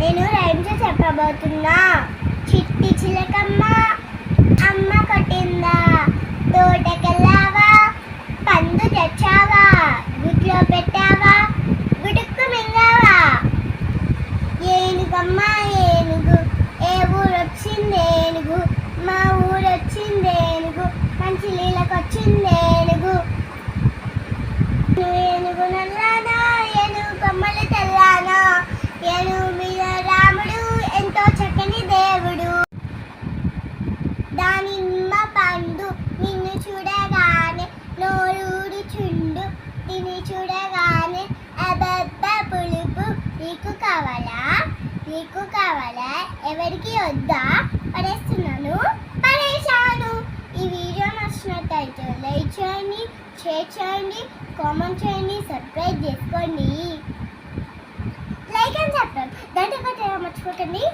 నేను రైమ్స్ చెప్పబోతున్నా. చిట్టి చిలకమ్మ అమ్మ కొట్టిందా, తోటకెళ్ళావా పండు తెచ్చావా, గుట్లో పెట్టావా గుడుక్కు మింగావా. ఏనుగమ్మ ఏనుగు ఏ ఊరొచ్చింది ఏనుగు, మా ఊరొచ్చింది ఏనుగు, మంచి నీళ్ళకొచ్చింది ఏనుగు. ఏనుగు నల్లానా ఏనుగు కొమ్మలు తెల్లానా, ఏనుగు మీద రాముడు ఎంతో చక్కని దేవుడు. దానిమ్మ పండు నిన్ను చూడగానే నోరూరుచుండు, తిని చూడగానే అబ్బబ్బ పులుపు. నీకు కావాలా నీకు కావాలా, ఎవరికి వద్దా, పడేస్తున్నాను పడేశాను. ఈ వీడియో నచ్చినట్టయితే లైక్ చేయండి, షేర్ చేయండి, కామెంట్ చేయండి, సబ్స్క్రైబ్ చేసుకోండి. లైక్ అని చెప్పండి, గంట కొట్టడం మర్చిపోకండి.